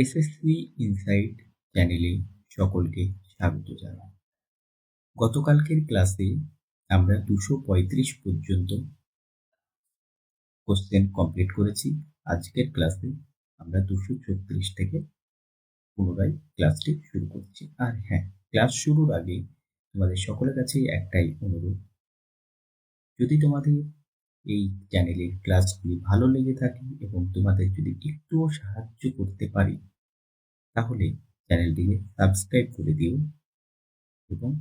SSC insight চ্যানেলে সকলকে স্বাগত জানাই। গতকালকের ক্লাসে আমরা ২৩৫ পর্যন্ত কোশ্চেন কমপ্লিট করেছি। আজকের ক্লাসে আমরা ২৩৬ থেকে পুনরায় ক্লাসটি শুরু করছি। আর হ্যাঁ, ক্লাস শুরুর আগে তোমাদের সকলের কাছেই একটাই অনুরোধ, যদি তোমাদের এই চ্যানেলের ক্লাসগুলি ভালো লেগে থাকে এবং তোমাদের যদি একটুও সাহায্য করতে পারি, তাহলে চ্যানেলটিকে সাবস্ক্রাইব করে দিও এবং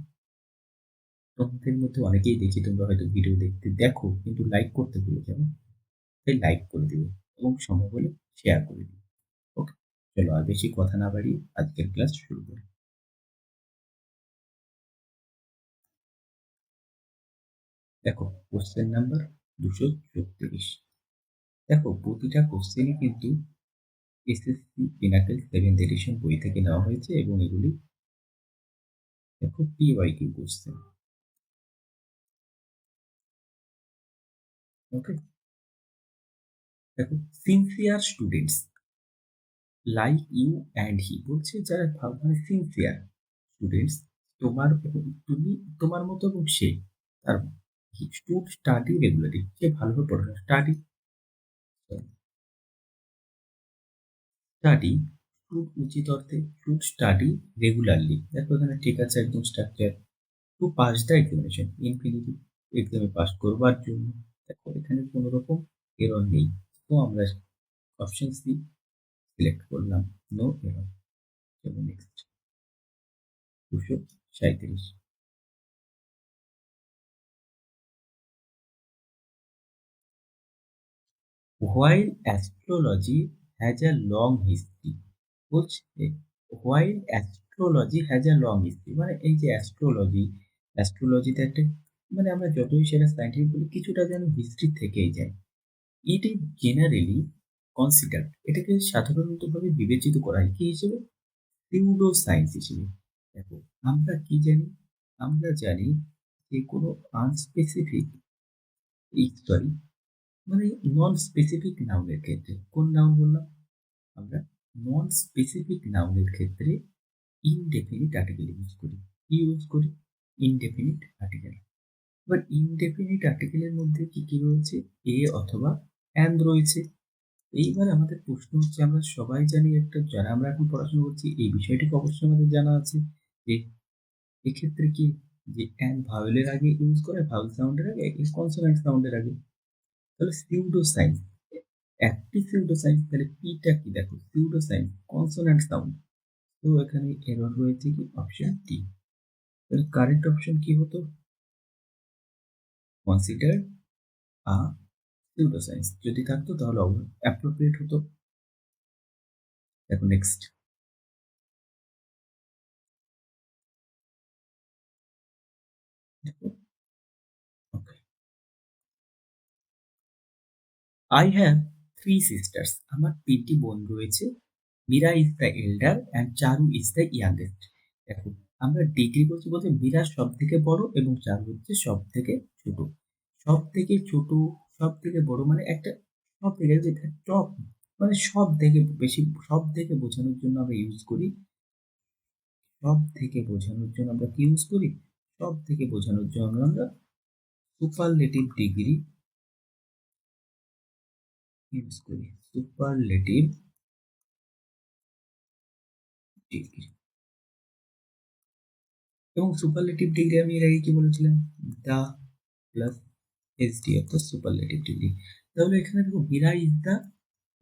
তোমাদের মধ্যে অনেকেই দেখি তোমরা হয়তো ভিডিও দেখতে দেখো কিন্তু লাইক করতে ভুলে যাও। তাই লাইক করে দিও এবং সম্ভব হলে শেয়ার করে দিও। ওকে? চলো আর বেশি কথা না বাড়িয়ে আজকের ক্লাস শুরু করি। দেখো কোশ্চেন নাম্বার ২৩৬। দেখো প্রতিটা কোশ্চেনই কিন্তু এসএসসি পিনাকেল 7th এডিশন বই থেকে নেওয়া হয়েছে এবং এগুলি দেখো PYQ কোশ্চেন। ওকে? দেখো sincere students like you and he বলছে যারা মানে সিনসিয়ার স্টুডেন্টস, তোমার এবং তুমি তোমার মতো এবং সে তার হি শুড স্টাডি রেগুলারলি, সে ভালোভাবে পড়াশোনা স্টাডি শুড উচিত অর্থে শুড স্টাডি রেগুলারলি। দেখো এখানে ঠিক আছে একদম structure. To pass the examination infinitive, এক্সামে পাস করবার জন্য। দেখো এখানে কোনো রকম এরর নেই, তো আমরা অপশন সি সিলেক্ট করলাম, নো এরর। চলো next 237। While astrology has a long history, বলছে while astrology has a long history মানে এই যে অ্যাস্ট্রোলজিতে একটা মানে আমরা যতই সেটা সায়েন্টিফিক বলি কিছুটা যেন হিস্ট্রি থেকেই যায়। ইট ইজ জেনারেলি কনসিডার্ড, এটাকে সাধারণতভাবে বিবেচিত করা হয় কি হিসেবে? সিউডো সায়েন্স হিসেবে। দেখো আমরা কি জানি? আমরা জানি যে কোনো আনস্পেসিফিক সরি মানে নন স্পেসিফিক নাউনের ক্ষেত্রে, কোন নাউন বললাম আমরা? নন স্পেসিফিক নাউনের ক্ষেত্রে ইনডেফিনিট আর্টিকেল ইউজ করি। কি ইউজ করি? Indefinite article. এবার ইনডেফিনিট আর্টিকেলের মধ্যে কি কি রয়েছে? এ অথবা অ্যান্ড রয়েছে। এইবার আমাদের প্রশ্ন হচ্ছে, আমরা সবাই জানি একটা, যারা আমরা এখন পড়াশোনা করছি এই বিষয়টিকে অবশ্যই আমাদের জানা আছে যে এক্ষেত্রে কি যে অ্যান্ড ভাওয়েলের আগে ইউজ করে, ভাওয়েল সাউন্ডের আগে, কনসোনেন্ট সাউন্ডের আগে। তাহলে সিউডো সাইন্স, একটি সিউডো সাইন্স, তাহলে পিটা কি? দেখো সিউডো সাইন্স কনসোনেন্ট সাউন্ড, তো এখানে এরর রয়েছে কি? Option D. তাহলে কারেক্ট অপশন কি হতো? কনসিডার আ সিউডো সাইন্স যদি থাকতো তাহলে অ্যাপ্রোপ্রিয়েট হতো। দেখো next, okay. I have three sisters, আমার তিনটি বোন রয়েছে। Meera is the elder and Charu is the youngest. দেখো আমরা ডিগ্রি বলছি বলতে মীরা সব থেকে বড় এবং চারু হচ্ছে সব থেকে ছোট। সব থেকে ছোট, সব থেকে বড় মানে একটা সব থেকে টপ মানে সব থেকে বেশি, সব থেকে বোঝানোর জন্য আমরা ইউজ করি, সব থেকে বোঝানোর জন্য আমরা কি ইউজ করি? সব থেকে বোঝানোর জন্য আমরা সুপারলেটিভ ডিগ্রি ইউজ করি। সুপারলেটিভ ডিগ্রি, এবং সুপারলেটিভ ডিগ্রি আমি এর আগে কি বলেছিলাম? দা প্লাস এসডি অর্থাৎ সুপারলেটিভ ডিগ্রি। তাহলে এখানে দেখো মীরা ইজ দা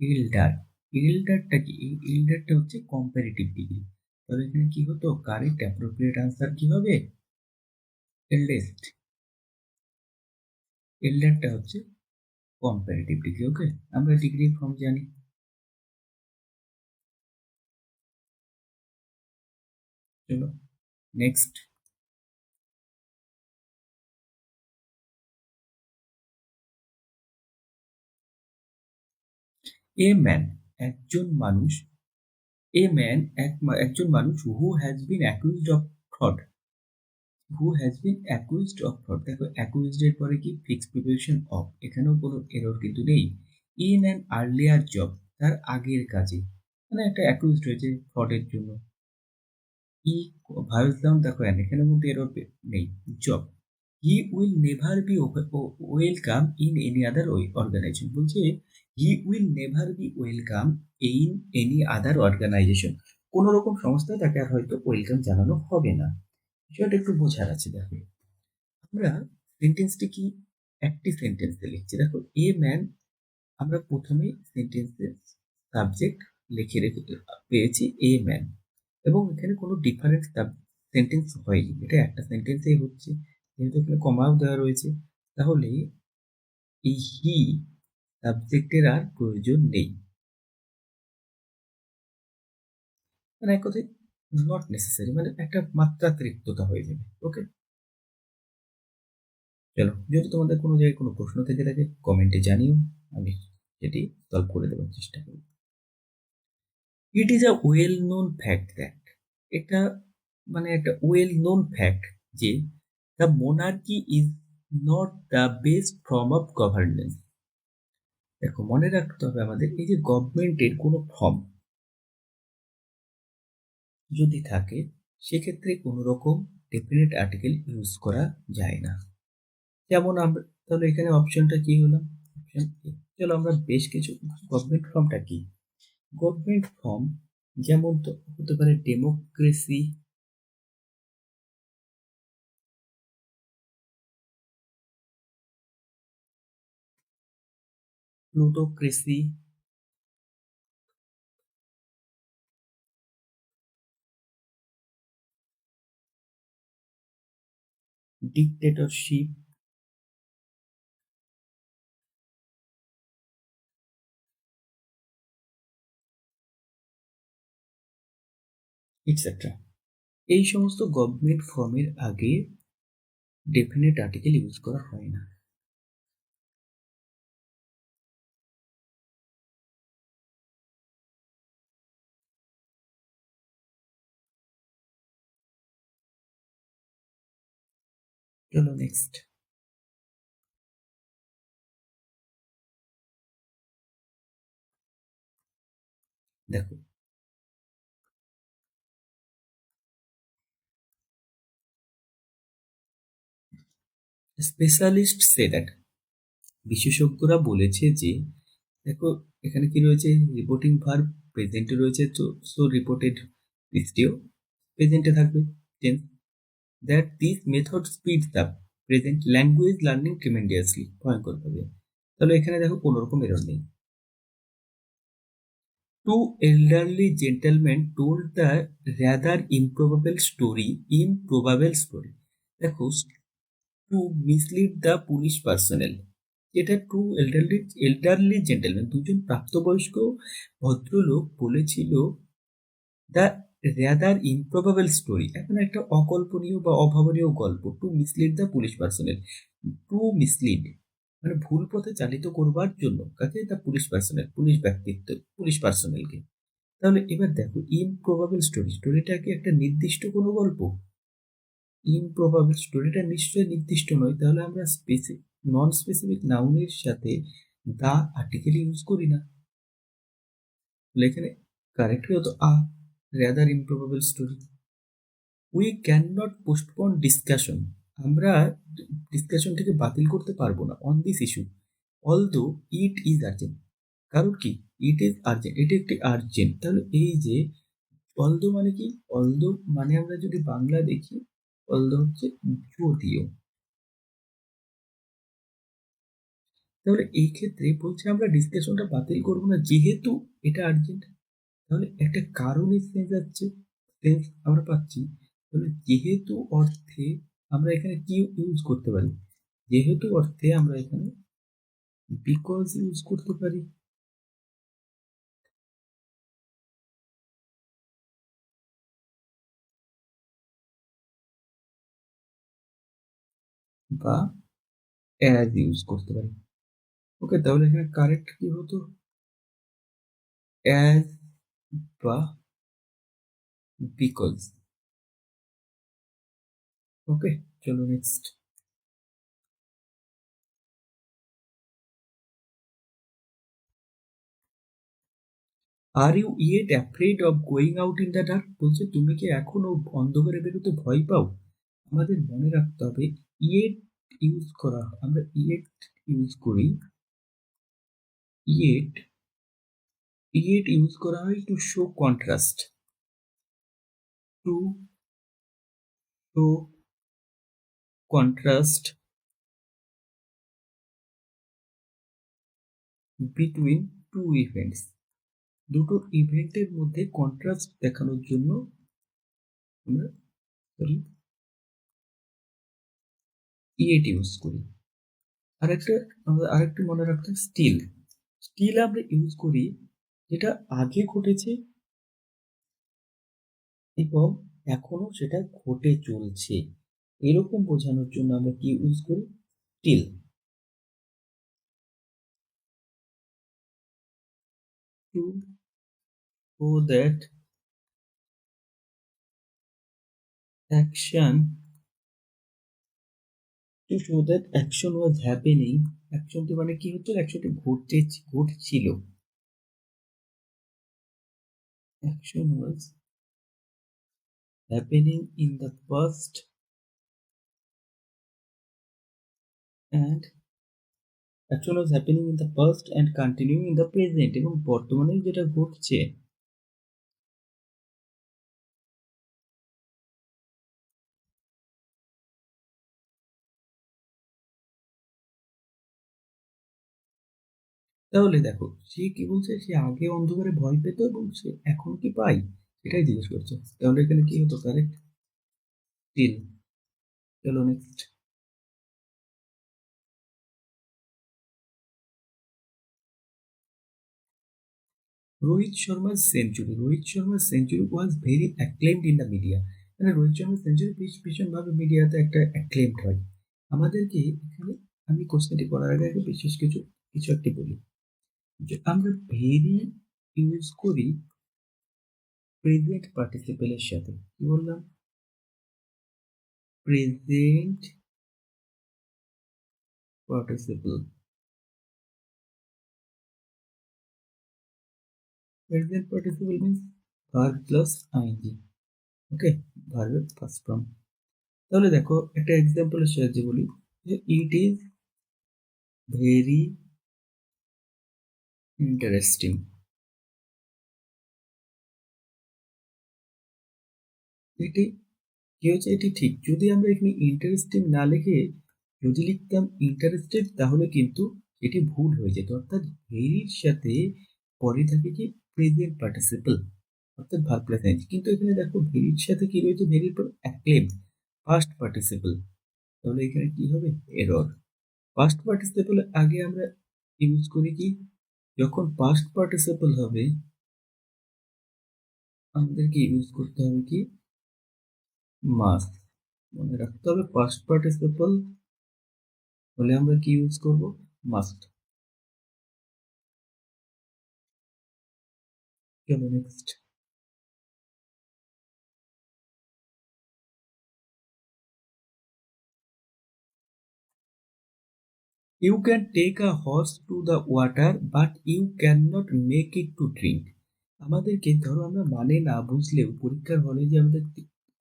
এল্ডার, এল্ডারটা কি? এই এল্ডারটা হচ্ছে কম্পারেটিভ ডিগ্রি। তাহলে এখানে কি হতো? কারেক্ট অ্যাপ্রোপ্রিয়েট আনসার কি হবে? এল্ডেস্ট। এল্ডারটা হচ্ছে কম্পারেটিভ ডিগ্রি। ওকে, আমরা ডিগ্রি ফর্ম জানি। চলো নেক্সট, এ ম্যান একজন মানুষ, এ ম্যান একজন মানুষ who has been accused of fraud, who has been accused of fraud. দেখো অ্যাকিউজড এর পরে কি? ফিক্সড প্রিপোজিশন অফ, এখানেও কোনো এরর কিন্তু নেই। ইন অ্যান আর্লিয়ার জব, তার আগের কাজে, মানে একটা অ্যাকিউজড হয়েছে ফ্রডের জন্য। ই ভাবলাম দেখো এখানের মধ্যে এরর নেই। Job. He will never be welcome in any other organization. বলছে he will never be welcome in any other organization. কোন রকম সংস্থায় তাকে আর হয়তো ওয়েলকাম জানানো হবে না। বিষয়টা একটু বোঝার আছে দেখো। আমরা সেন্টেন্সটি কি একটি সেন্টেন্সে লিখছি। দেখো এ ম্যান আমরা প্রথমেই সেন্টেন্সের সাবজেক্ট লিখে রেখে পেয়েছি এ ম্যান এবং এখানে কোনো ডিফারেন্ট সেন্টেন্স হয়নি। এটা একটা সেন্টেন্সেই হচ্ছে। যেহেতু এখানে কমাও দেওয়া রয়েছে তাহলে এই হি সাবজেক্টের আর প্রয়োজন নেই। মানে এক কথায় নট নেসেসারি, মানে একটা মাত্রাতিরিক্ততা হয়ে যাবে। ওকে, চলো যদি তোমাদের কোনো জায়গায় কোনো প্রশ্ন থেকে থাকে কমেন্টে জানিও, আমি সেটি সলভ করে দেওয়ার চেষ্টা করব। It is a well known fact that, এটা মানে একটা ওয়েল নোন ফ্যাক্ট যে the monarchy is not the best form of governance. দেখো মনে রাখতে হবে আমাদের এই যে গভর্নমেন্টের কোনো ফর্ম যদি থাকে সেক্ষেত্রে কোনো রকম ডেফিনেট আর্টিকেল ইউজ করা যায় না। যেমন আমরা তাহলে এখানে অপশনটা কি হলো, অপশন এ। চলো আমরা বেশ কিছু গভর্নমেন্ট ফর্মটা কি, গভর্নমেন্ট ফর্ম যেমন তো হতে পারে ডেমোক্রেসি, প্লুটোক্রেসি, ডিক্টেটরশিপ, এটসেট্রা। এই সমস্ত গভর্নমেন্ট ফর্মের আগে ডেফিনেট আর্টিকেল ইউজ করা হয় না। চলো নেক্সট দেখো, স্পেশালিস্ট সে দ্যাট, বিশেষজ্ঞরা বলেছে যে, দেখো এখানে কি রয়েছে, রিপোর্টিং ভার্ব প্রেজেন্টে রয়েছে, তো সো রিপোর্টেড বৃষ্টিও প্রেজেন্টে থাকবে tense. That this method speeds the present language learning tremendously, ভয়ঙ্করভাবে। তাহলে এখানে দেখো কোনো রকম এরর নেই। Two elderly gentlemen told the rather improbable story. দেখো two mislead the police personnel, এটা টু এল্ডারলি জেন্টেলম্যান, দুজন প্রাপ্তবয়স্ক ভদ্রলোক বলেছিল দ্য রেদার ইমপ্রবাবল স্টোরি, এখন একটা অকল্পনীয় বা অভাবনীয় গল্প, two mislead the police personnel. Two mislead মানে ভুল পথে চালিত করবার জন্য কাকে, দ্য পুলিশ পার্সোনেল, পুলিশ ব্যক্তিত্ব, পুলিশ পার্সোনেলকে। তাহলে এবার দেখো ইমপ্রবাবল স্টোরি, স্টোরিটা কি একটা নির্দিষ্ট কোনো গল্প? ইমপ্রবাবল স্টোরিটা নিশ্চয়ই নির্দিষ্ট নয়, তাহলে আমরা নন স্পেসিফিক নাউনের সাথে দা আর্টিকেল ইউজ করি না। তাহলে এখানে কারেক্ট হতো rather improbable story. We can not postpone discussion, আমরা ডিসকাশনটাকে বাতিল করতে পারবো না on this issue, although it is urgent. কারণ কি, ইট ইজ আর্জেন্ট, এটি একটি আর্জেন্ট। তাহলে এই যে অলদো মানে কি, অলদো মানে আমরা যদি বাংলা দেখি, অলদো হচ্ছে যদিও। তাহলে এই ক্ষেত্রে বলছে আমরা ডিসকাশনটা বাতিল করবো না যেহেতু এটা আর্জেন্ট। তাহলে একটা কারণের সেন্স যাচ্ছে, সেন্স আমরা পাচ্ছি। তাহলে যেহেতু অর্থে আমরা এখানে কি ইউজ করতে পারি, যেহেতু অর্থে আমরা এখানে বিকজ ইউজ করতে পারি, বা অ্যাজ ইউজ করতে পারি। ওকে, তাহলে এখানে কারেক্ট কি হতো, অ্যাজ বা বিকজ। ওকে, চলো next. Are you yet afraid of going out in the dark? বলছে তুমি কি এখনো অন্ধকারে বেরোতে ভয় পাও? আমাদের মনে রাখতে হবে ইয়েট ইউজ করা, আমরা ইয়েট ইউজ করি, ইয়েট ইয়েট ইউজ করা হয় to show contrast, to show contrast between two events. দুটো ইভেন্টের মধ্যে কন্ট্রাস্ট দেখানোর জন্য আমরা সরি ইয়েট ইউজ করি। আরেকটা আমরা আরেকটু মনে রাখতে স্টিল, স্টিল আমরা ইউজ করি যেটা আগে ঘটেছে এবং এখনো সেটা ঘটে চলছে, এরকম বোঝানোর জন্য আমরা কি ইউজ করি? Still. To show that action, to show that action was happening, অ্যাকশনটি মানে কি হচ্ছে? অ্যাকশনটি ঘটছিল, action was happening in the past and action was happening in the past and continuing in the present, এবং বর্তমানে যেটা ঘটছে। তাহলে দেখো সে কি বলছে, সে আগে অন্ধকারে ভয় পেত এবং সে এখন কি পায় সেটাই জিজ্ঞেস করছে। তাহলে এখানে কি হতো? Correct still. চলো নেক্সট। রোহিত শর্মার সেঞ্চুরি, রোহিত শর্মার century was very acclaimed in the media. মানে রোহিত শর্মার সেঞ্চুরি ভীষণভাবে মিডিয়াতে একটা অ্যাক্লেমড হয়। আমাদেরকে এখানে আমি কোশ্চেনটি করার আগে আগে বিশেষ কিছু কিছু একটি বলি, যে আমরা ভেরি ইউজ করি প্রেজেন্ট পার্টিসিপেলের সাথে। কি বললাম? Present participle. Present participle means verb plus ing. ওকে, ভার্বের ফার্স্ট ফর্ম। তাহলে দেখো একটা এক্সাম্পলের সাহায্যে বলি, যে ইট ইজ ভেরি ইন্টারেস্টিং। এটি কি হচ্ছে? এটি ঠিক। যদি আমরা এখানে ইন্টারেস্টিং না লিখে যদি লিখতাম ইন্টারেস্টেড, তাহলে কিন্তু এটি ভুল হয়ে যেত। অর্থাৎ ভেরির সাথে পরে থাকে কি প্রেজেন্ট পার্টিসিপল, অর্থাৎ ভার্ব প্লাস আইএনজি। কিন্তু এখানে দেখো ভেরির সাথে কি রয়েছে? ভেরির পর অ্যাক্লেম পাস্ট পার্টিসিপল। তাহলে এখানে কি হবে? এরর। পাস্ট পার্টিসিপল আগে আমরা ইউজ করি কি? যখন পাস্ট পার্টিসিপল হবে আমাদেরকে ইউজ করতে হবে কি? মাস্ট। মনে রাখতে হবে পাস্ট পার্টিসিপল হলে আমরা কি ইউজ করব? মাস্ট। চলো next. You can take a horse to the water but you can not make it to drink. আমাদেরকে ধরো আমরা মানে না বুঝলেও পরীক্ষার হলে যে আমাদের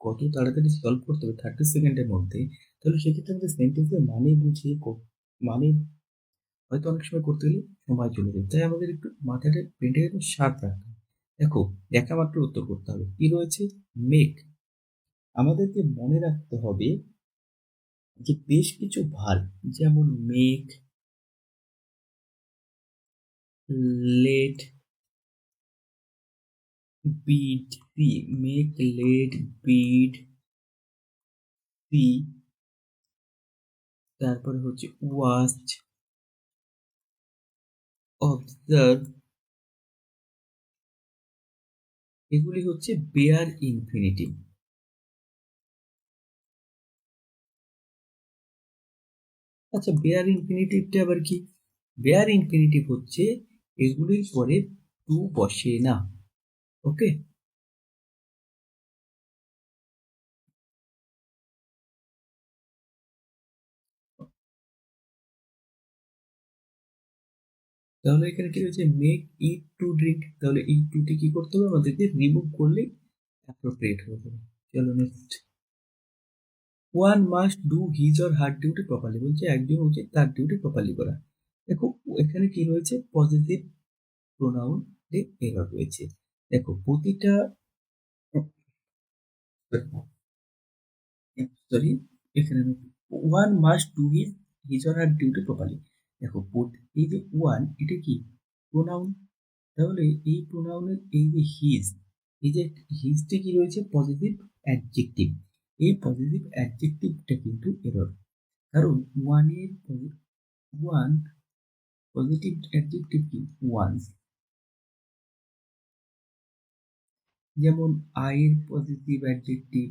কত তাড়াতাড়ি সলভ করতে হবে 30 সেকেন্ডের মধ্যে, তাহলে সেক্ষেত্রে আমাদের সেন্টেন্সের মানে বুঝিয়ে মানে হয়তো অনেক সময় করতে গেলে সময় চলে যায়। তাই আমাদের একটু মাথাটা ব্রেনটাকে একটু শার্প রাখতে হবে। দেখো দেখা মাত্র উত্তর করতে হবে। কি রয়েছে? মেক। আমাদেরকে মনে রাখতে হবে যে বেশ কিছু ভার্ব, যেমন মেক, লেট, বিড, সি, মেক, লেট, বিড, সি, তারপরে হচ্ছে ওয়াচ, অবজার্ভ, এগুলি হচ্ছে বেয়ার ইনফিনিটিভ। আচ্ছা, বেয়ার ইনফিনিটিভটা আবার কি? বেয়ার ইনফিনিটিভ হচ্ছে এগুলির পরে টু বসে না। ওকে, তাহলে এখানে কি রয়েছে মেক ইট টু ড্রিঙ্ক, তাহলে এই টুটি কি করতে হবে আমাদেরকে রিমুভ করলেই অ্যাপ্রোপ্রিয়েট হয়ে যাবে। চলো next. One must do his or her duty properly, বলছে একজন উচিত তার ডিউটি প্রপারলি করা। দেখো এখানে কি রয়েছে পজিটিভ প্রোনাউন এরর রয়েছে। দেখো প্রতিটা সরি এখানে আমি one must do his or her duty properly. দেখো এই যে ওয়ান এটা কি প্রোনাউন, তাহলে এই প্রোনাউনের এই যে হিজ, এই যে হিজটি কি রয়েছে পজিটিভ অ্যাডজেক্টিভ, এই পজিটিভ অ্যাডজেক্টিভটা কিন্তু এরর, কারণ ওয়ান পজিটিভ অ্যাডজেক্টিভ কি ওয়ান্স, যেমন আই এর positive adjective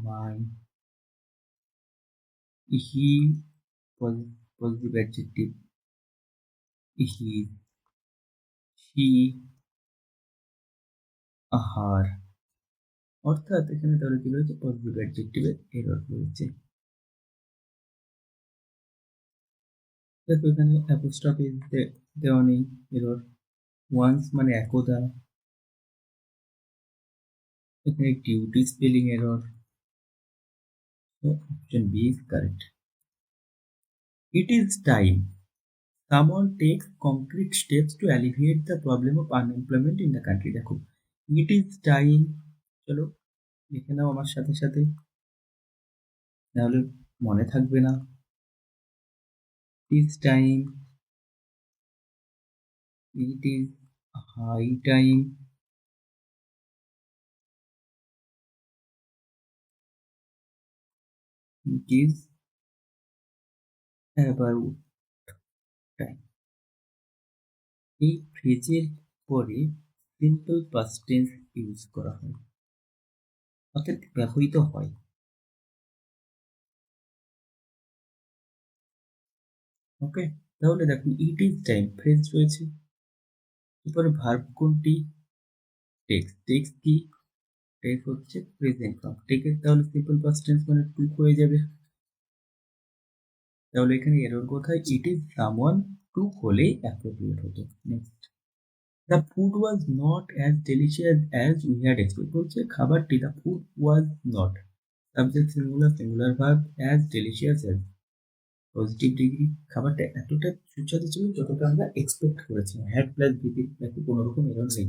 my, he positive adjective he, she, her. অর্থাৎ এখানে তাহলে কি রয়েছে পজিটিভ অ্যাডজেক্টিভের এরর রয়েছে। দেখো এখানে অ্যাপোস্ট্রফি দেওয়া নেই, এরর। ওয়ান্স মানে একদা, এখানে duty spelling error, so option B is correct. It is time someone takes concrete steps to alleviate the problem of unemployment in the country. দেখো it is time, চলো লিখে নাও আমার সাথে সাথে, নাহলে মনে থাকবে না। It is time, it is high time, it is about time। এই ফ্রেজের পরে সিম্পল পাস্ট টেন্স ইউজ করা হয়, অর্থাৎ ব্যবহৃত হয়। ওকে, তাহলে দেখুন ইট ইজ টাইম ফ্রেজ রয়েছে, এরপরে ভার্ব কোনটি টেক্স, টেক্স কি টেক্স হচ্ছে প্রেজেন্ট ফর্ম, টেকের তাহলে সিম্পল পাস্ট টেন্স মানে টুক হয়ে যাবে। তাহলে এখানে এরর কোথায়, ইট ইজ সামওয়ান টুক হলেই অ্যাপ্রোপ্রিয়েট হতো। Next, the food was not as delicious as we had expect, বলছে খাবারটি the food was not subject singular singular verb as delicious as positive degree, খাবারটা এতটা সুস্বাদু ছিল যতটা আমরা এক্সপেক্ট করেছিলাম, হ্যাড প্লাস ডিগ্রি নাকি কোনো রকম এরর নেই।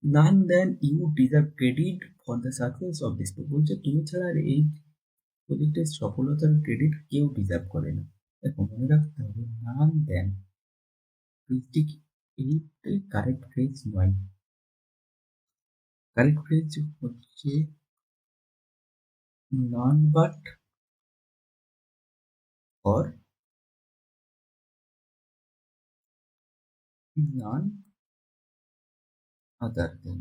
None then you deserve credit for the success of this, বলছে তুমি ছাড়া আর এই প্রজেক্টের সফলতার ক্রেডিট কেউ ডিজার্ভ করে না। দেখো মনে রাখতে হবে নান দেন ফ্রেজটি এইটাই কারেক্ট ফ্রেজ নয়, কারেক্ট ফ্রেজ হচ্ছে নন বাট অর নন আদার দেন।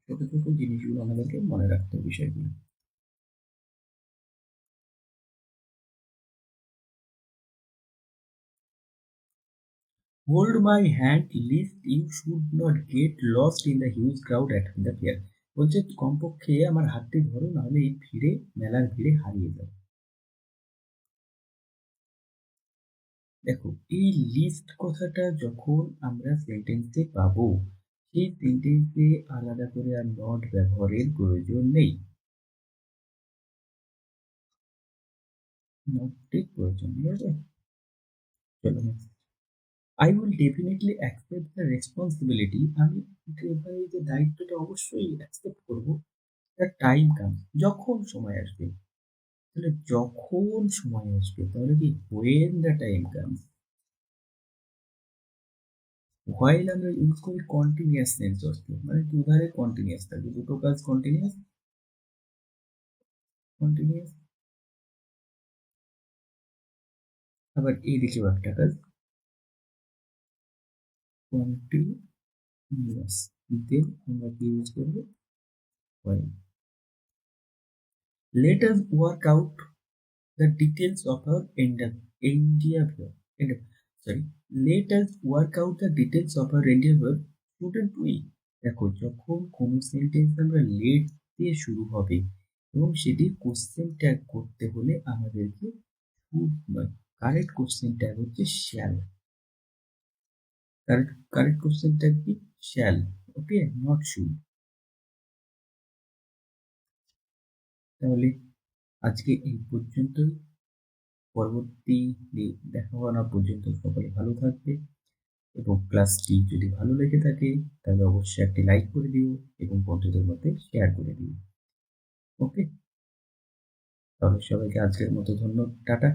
ছোট ছোট জিনিসগুলো আমাদেরকে মনে রাখতে হবে বিষয়গুলো। Hold my hand lest you should not get lost in the huge crowd at the fair, বলছে কমপক্ষে আমার হাতটি ধরো নাহলে এই ভিড়ে মেলার ভিড়ে হারিয়ে যাও। দেখো এই লিস্ট কথাটা যখন আমরা সেন্টেন্সে পাবো, সেই সেন্টেন্সে আলাদা করে আর নট ব্যবহারের প্রয়োজন নেই, নটের প্রয়োজন নেই। ওকে, চলো next. I will definitely accept the responsibility, আমি এবার এই যে দায়িত্বটা অবশ্যই অ্যাকসেপ্ট করবো, the time comes, যখন সময় আসবে। তাহলে যখন সময় আসবে তাহলে কি when the time comes, while আমরা ইউজ করি কন্টিনিউয়াস টেন্স অর্থে, মানে দুধারে কন্টিনিউয়াস থাকবে, দুটো কাজ কন্টিনিউয়াস কন্টিনিউয়াস, আবার এইদিকেও একটা কাজ কন্টিনিউয়াস, দেন আমরা কি ইউজ করবো while। Let us work out the details of our endeavor. Sorry, let us work out the details of our endeavor, shouldn't we? দেখো যখন কোনো সেন্টেন্স আমরা লেট দিয়ে শুরু হবে এবং সেটি কোশ্চেন ট্যাগ করতে হলে আমাদেরকে শুড নয় কারেক্ট কোশ্চেন ট্যাগ হচ্ছে শ্যাল। কারেক্ট কোশ্চেন ট্যাগ কি? শ্যাল। ওকে? Not should. তাহলে আজকে এই পর্যন্তই। পরবর্তী দেখা হওয়া পর্যন্ত সকলে ভালো থাকবে এবং ক্লাসটি যদি ভালো লেগে থাকে তাহলে অবশ্যই একটি লাইক করে দিও এবং বন্ধুদের মধ্যে শেয়ার করে দিও। ওকে? তাহলে সবাইকে আজকের মতো টাটা।